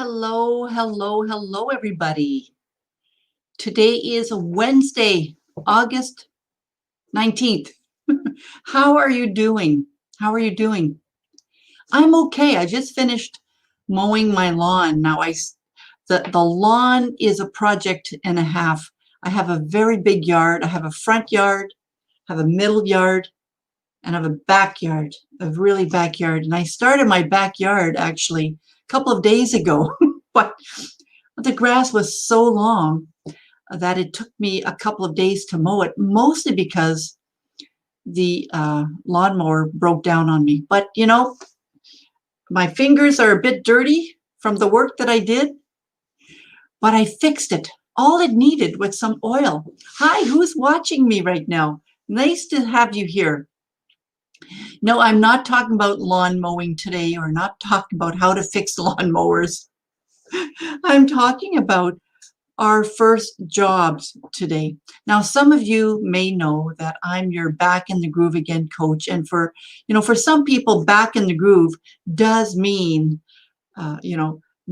Hello, hello, hello, everybody. Today is Wednesday, August 19th. How are you doing? How are you doing? I'm okay. I just finished mowing my lawn. The lawn is a project and a half. I have a very big yard. I have a front yard, have a middle yard, and I have a backyard, a really backyard. And I started my backyard actually a couple of days ago, but the grass was so long that it took me a couple of days to mow it, mostly because the lawnmower broke down on me. But my fingers are a bit dirty from the work that I did, but I fixed it. All it needed was some oil. Hi, who's watching me right now? Nice to have you here. No, I'm not talking about lawn mowing today, or not talking about how to fix lawnmowers. I'm talking about our first jobs today. Now, some of you may know that I'm your Back in the Groove Again coach. And for some people, back in the groove does mean,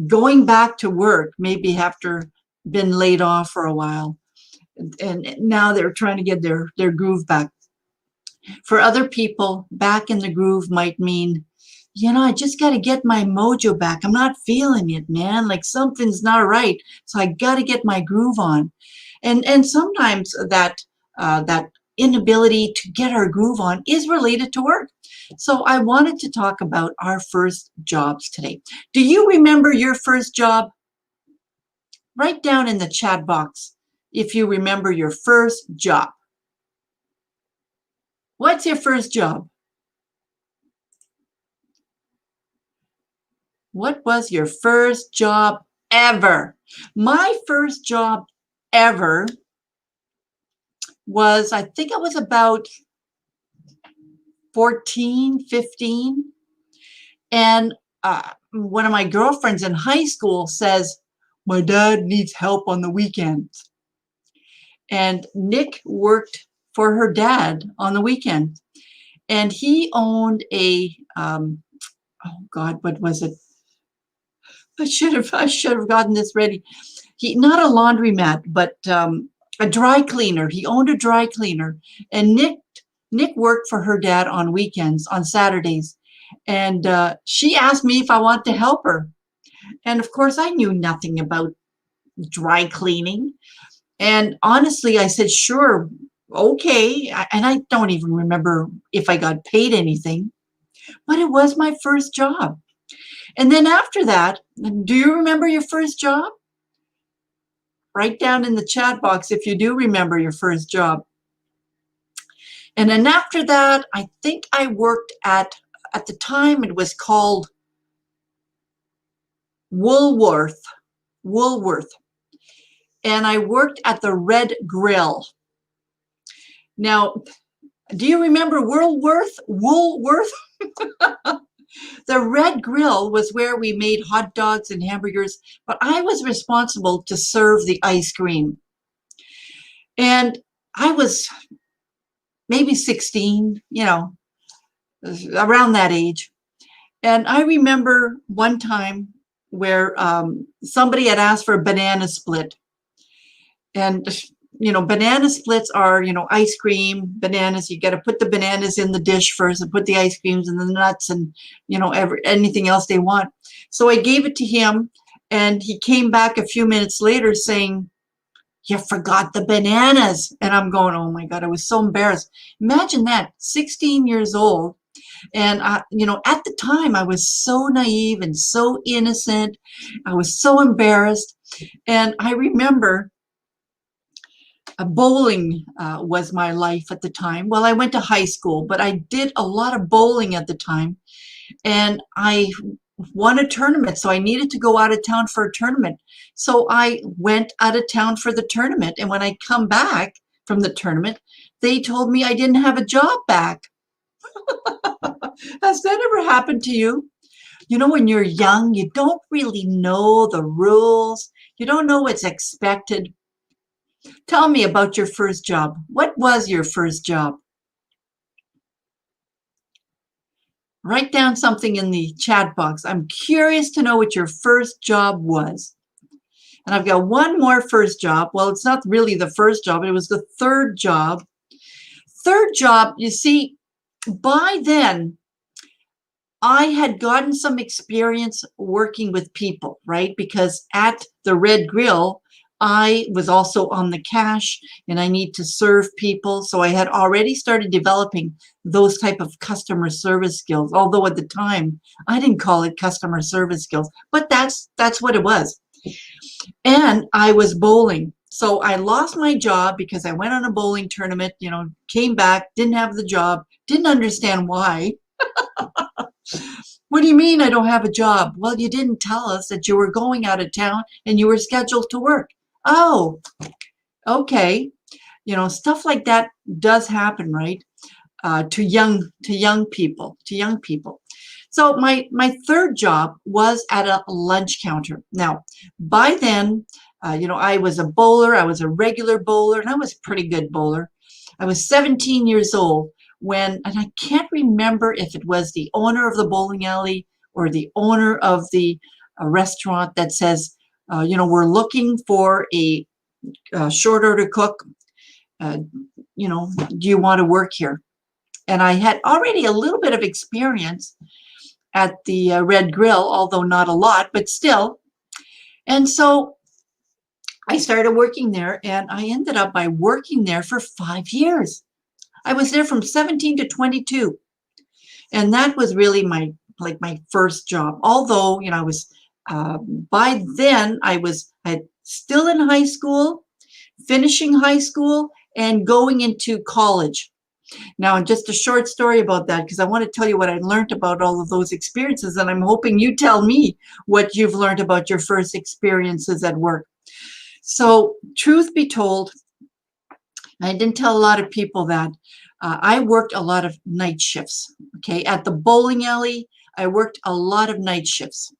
going back to work, maybe after been laid off for a while. And now they're trying to get their groove back. For other people, back in the groove might mean, I just got to get my mojo back. I'm not feeling it, man. Like something's not right. So I got to get my groove on. And sometimes that inability to get our groove on is related to work. So I wanted to talk about our first jobs today. Do you remember your first job? Write down in the chat box if you remember your first job. What's your first job? What was your first job ever? My first job ever was, I think I was about 14, 15. And one of my girlfriends in high school says, my dad needs help on the weekends. And Nick worked for her dad on the weekend. And he owned what was it? I should have gotten this ready. Not a laundromat, but a dry cleaner. He owned a dry cleaner, and Nick worked for her dad on weekends, on Saturdays, and she asked me if I wanted to help her, and of course I knew nothing about dry cleaning, and honestly I said sure, okay, and I don't even remember if I got paid anything, but it was my first job. And then after that, do you remember your first job? Write down in the chat box if you do remember your first job. And then after that, I think I worked at the time it was called Woolworth. And I worked at the Red Grill. Now, do you remember Woolworth? The Red Grill was where we made hot dogs and hamburgers, but I was responsible to serve the ice cream. And I was maybe 16, around that age. And I remember one time where somebody had asked for a banana split. And, banana splits are, ice cream, bananas. You got to put the bananas in the dish first and put the ice creams and the nuts and, anything else they want. So I gave it to him, and he came back a few minutes later saying, you forgot the bananas. And I'm going, oh my God, I was so embarrassed. Imagine that, 16 years old. And, at the time I was so naive and so innocent. I was so embarrassed. And I remember bowling was my life at the time. Well, I went to high school, but I did a lot of bowling at the time. And I won a tournament, so I needed to go out of town for a tournament. So I went out of town for the tournament, and when I come back from the tournament, they told me I didn't have a job back. Has that ever happened to you? When you're young, you don't really know the rules. You don't know what's expected. Tell me about your first job. What was your first job? Write down something in the chat box. I'm curious to know what your first job was. And I've got one more first job. Well, it's not really the first job. It was the third job. Third job, you see, by then, I had gotten some experience working with people, right? Because at the Red Grill, I was also on the cash and I need to serve people. So I had already started developing those type of customer service skills. Although at the time I didn't call it customer service skills, but that's what it was. And I was bowling. So I lost my job because I went on a bowling tournament, came back, didn't have the job, didn't understand why. What do you mean I don't have a job? Well, you didn't tell us that you were going out of town and you were scheduled to work. Oh, okay. Stuff like that does happen, right? To young people. So my third job was at a lunch counter. Now, by then, I was a bowler. I was a regular bowler, and I was a pretty good bowler. I was 17 years old and I can't remember if it was the owner of the bowling alley or the owner of the restaurant that says, we're looking for a short order cook. Do you want to work here? And I had already a little bit of experience at the Red Grill, although not a lot, but still. And so I started working there, and I ended up by working there for 5 years. I was there from 17 to 22. And that was really my first job. Although, I was, by then I was still in high school, finishing high school, and going into college. Now, just a short story about that, because I want to tell you what I learned about all of those experiences, and I'm hoping you tell me what you've learned about your first experiences at work. So, truth be told, I didn't tell a lot of people that I worked a lot of night shifts. Okay, at the bowling alley, I worked a lot of night shifts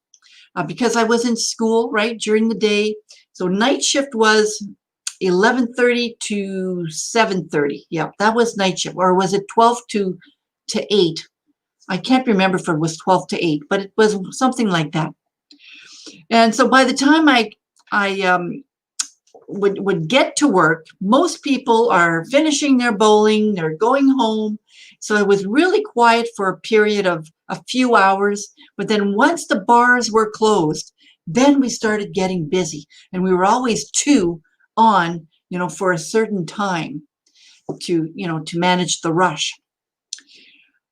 because I was in school, right, during the day. So night shift was 11:30 to 7:30. Yeah, that was night shift. Or was it 12 to 8? I can't remember if it was 12 to 8, but it was something like that. And so by the time I would get to work, most people are finishing their bowling, they're going home. So it was really quiet for a period of a few hours. But then once the bars were closed, then we started getting busy. And we were always two on, for a certain time to manage the rush.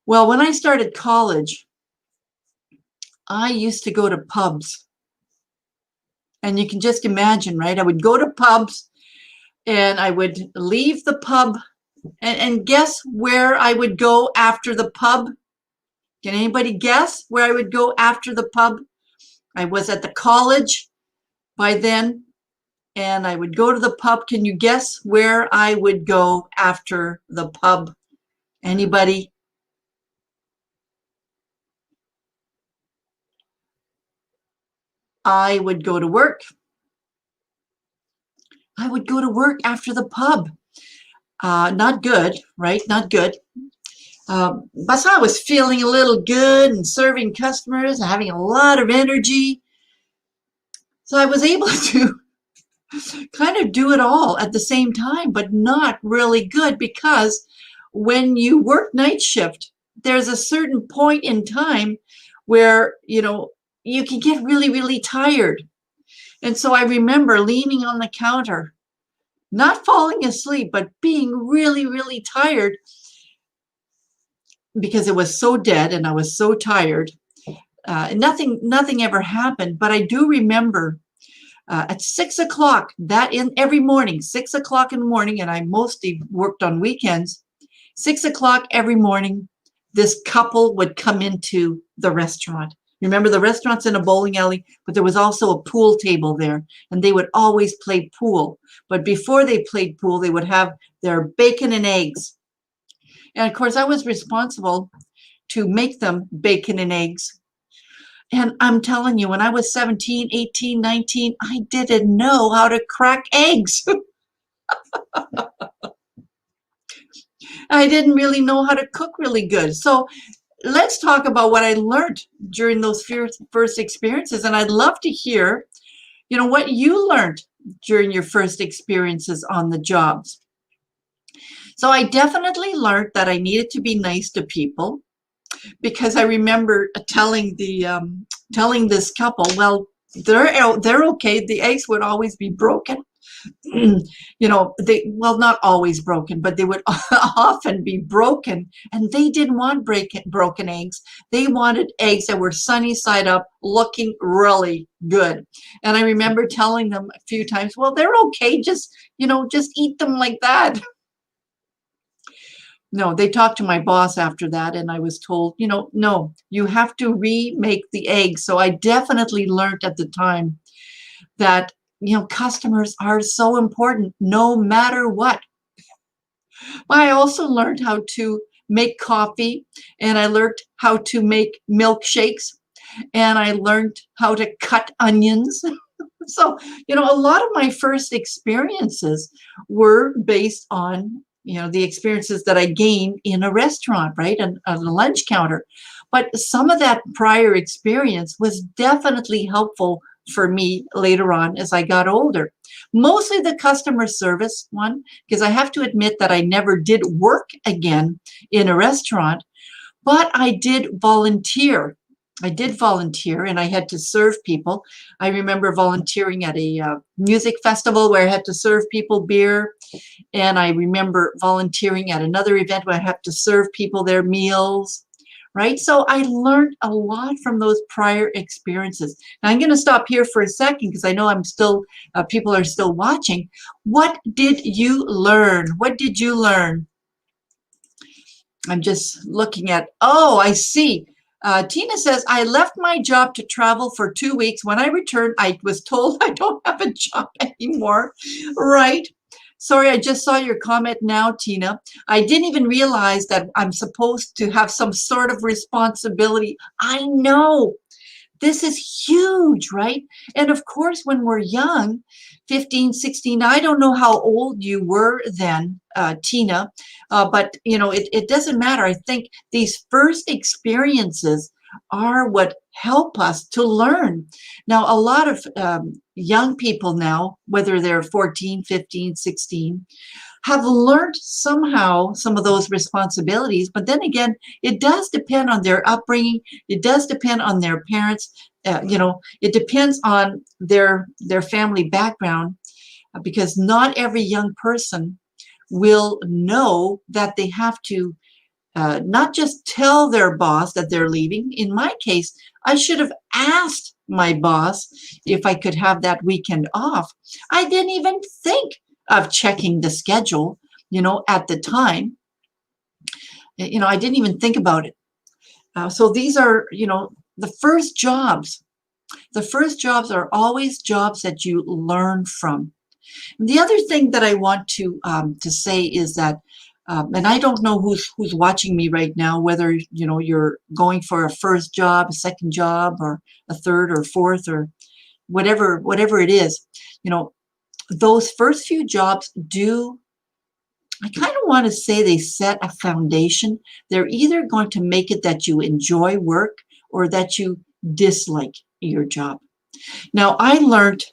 Well, when I started college, I used to go to pubs. And you can just imagine, right? I would go to pubs and I would leave the pub and guess where I would go after the pub? Can anybody guess where I would go after the pub? I was at the college by then and I would go to the pub. Can you guess where I would go after the pub? Anybody? I would go to work. I would go to work after the pub. Not good, right? Not good. But I was feeling a little good and serving customers and having a lot of energy. So I was able to kind of do it all at the same time, but not really good because when you work night shift, there's a certain point in time where, you can get really, really tired. And so I remember leaning on the counter, not falling asleep, but being really, really tired because it was so dead and I was so tired. Nothing ever happened, but I do remember at 6 o'clock every morning, 6 o'clock in the morning, and I mostly worked on weekends. 6 o'clock every morning, this couple would come into the restaurant. Remember, the restaurant's in a bowling alley, but there was also a pool table there, and they would always play pool. But before they played pool, they would have their bacon and eggs. And of course, I was responsible to make them bacon and eggs. And I'm telling you, when I was 17, 18, 19, I didn't know how to crack eggs. I didn't really know how to cook really good. So let's talk about what I learned during those first experiences. And I'd love to hear, what you learned during your first experiences on the jobs. So I definitely learned that I needed to be nice to people, because I remember telling this couple, well, they're okay. The eggs would always be broken. Not always broken, but they would often be broken, and they didn't want broken eggs. They wanted eggs that were sunny side up, looking really good. And I remember telling them a few times, well, they're okay. Just eat them like that. No, they talked to my boss after that, and I was told, no, you have to remake the eggs. So I definitely learned at the time that, customers are so important no matter what. I also learned how to make coffee, and I learned how to make milkshakes, and I learned how to cut onions. So, a lot of my first experiences were based on, the experiences that I gained in a restaurant, right? And on a lunch counter. But some of that prior experience was definitely helpful for me later on as I got older. Mostly the customer service one, because I have to admit that I never did work again in a restaurant, but I did volunteer. And I had to serve people. I remember volunteering at a music festival where I had to serve people beer. And I remember volunteering at another event where I had to serve people their meals, right? So I learned a lot from those prior experiences. Now I'm going to stop here for a second because I know people are still watching. What did you learn? What did you learn? I'm just looking at, I see. Tina says, I left my job to travel for 2 weeks. When I returned, I was told I don't have a job anymore. Right. Sorry, I just saw your comment now, Tina. I didn't even realize that I'm supposed to have some sort of responsibility. I know. This is huge, right? And of course, when we're young, 15, 16, I don't know how old you were then, Tina, but it doesn't matter. I think these first experiences are what help us to learn. Now, a lot of young people now, whether they're 14, 15, 16, have learned somehow some of those responsibilities. But then again, it does depend on their upbringing. It does depend on their parents. It depends on their family background, because not every young person will know that they have to not just tell their boss that they're leaving. In my case, I should have asked my boss if I could have that weekend off. I didn't even think of checking the schedule, at the time. I didn't even think about it. So these are, the first jobs. The first jobs are always jobs that you learn from. The other thing that I want to say is that, and I don't know who's watching me right now, whether you're going for a first job, a second job, or a third or fourth, or whatever it is. Those first few jobs I kind of want to say they set a foundation. They're either going to make it that you enjoy work or that you dislike your job. Now, I learned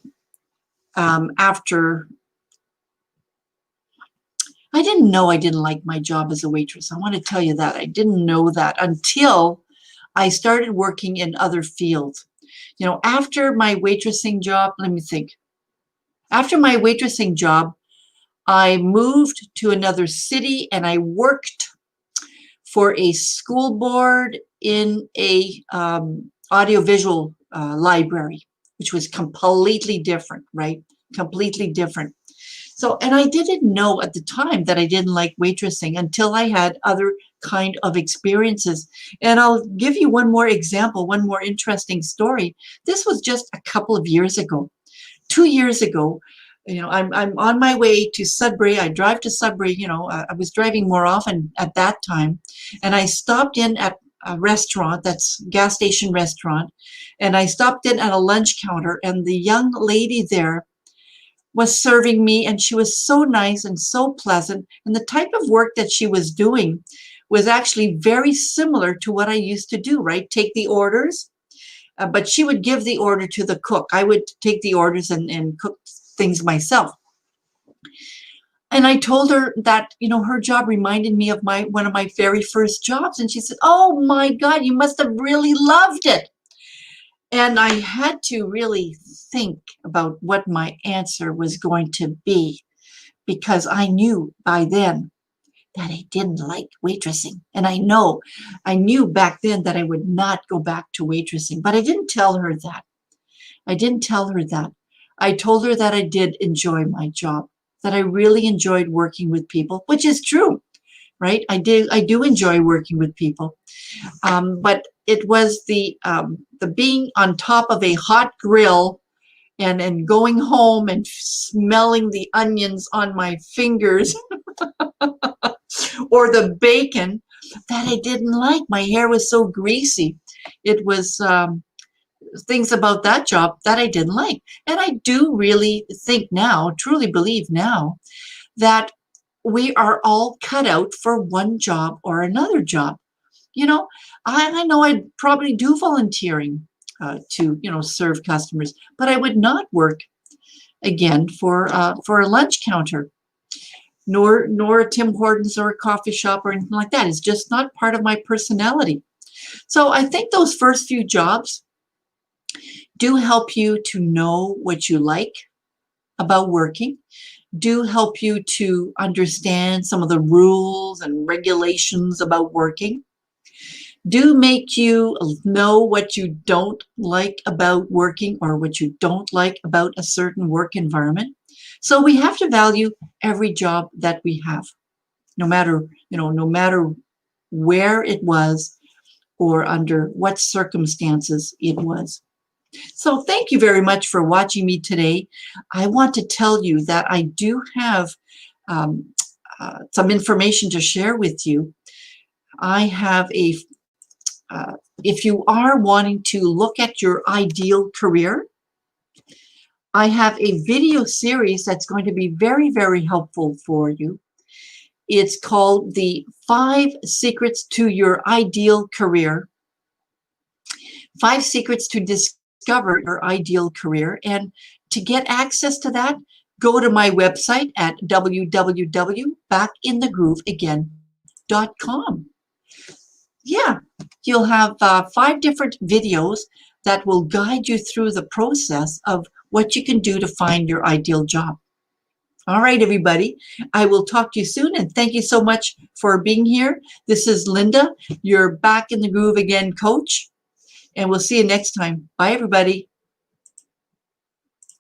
after, I didn't know I didn't like my job as a waitress. I want to tell you that. I didn't know that until I started working in other fields. After my waitressing job, let me think. After my waitressing job, I moved to another city and I worked for a school board in a audiovisual library, which was completely different, right? Completely different. So, and I didn't know at the time that I didn't like waitressing until I had other kind of experiences. And I'll give you one more example, one more interesting story. This was just a couple of years ago. 2 years ago, I'm on my way to Sudbury. I drive to Sudbury, I was driving more often at that time. And I stopped in at a restaurant, that's gas station restaurant. And I stopped in at a lunch counter, and the young lady there was serving me, and she was so nice and so pleasant. And the type of work that she was doing was actually very similar to what I used to do, right? Take the orders, but she would give the order to the cook. I would take the orders and cook things myself. And I told her that, you know, her job reminded me of one of my very first jobs. And she said, "Oh my God, you must have really loved it." And I had to really think about what my answer was going to be, because I knew by then that I didn't like waitressing. And I knew back then that I would not go back to waitressing, but I didn't tell her that. I didn't tell her that. I told her that I did enjoy my job, that I really enjoyed working with people, which is true, right? I do enjoy working with people. But it was the being on top of a hot grill and going home and smelling the onions on my fingers or the bacon that I didn't like. My hair was so greasy. It was things about that job that I didn't like. And I do really think now, truly believe now, that we are all cut out for one job or another job. You know, I know I'd probably do volunteering to, you know, serve customers, but I would not work again for a lunch counter, nor a Tim Hortons or a coffee shop or anything like that. It's just not part of my personality. So I think those first few jobs do help you to know what you like about working, do help you to understand some of the rules and regulations about working, do make you know what you don't like about working or what you don't like about a certain work environment. So we have to value every job that we have, no matter where it was or under what circumstances it was. So thank you very much for watching me today. I want to tell you that I do have some information to share with you. I have if you are wanting to look at your ideal career, I have a video series that's going to be very, very helpful for you. It's called the 5 Secrets to Your Ideal Career. 5 Secrets to Discover Your Ideal Career. And to get access to that, go to my website at www.backinthegrooveagain.com. Yeah, you'll have 5 different videos that will guide you through the process of what you can do to find your ideal job. All right, everybody, I will talk to you soon, and thank you so much for being here. This is Linda, your Back in the Groove Again coach, and we'll see you next time. Bye, everybody.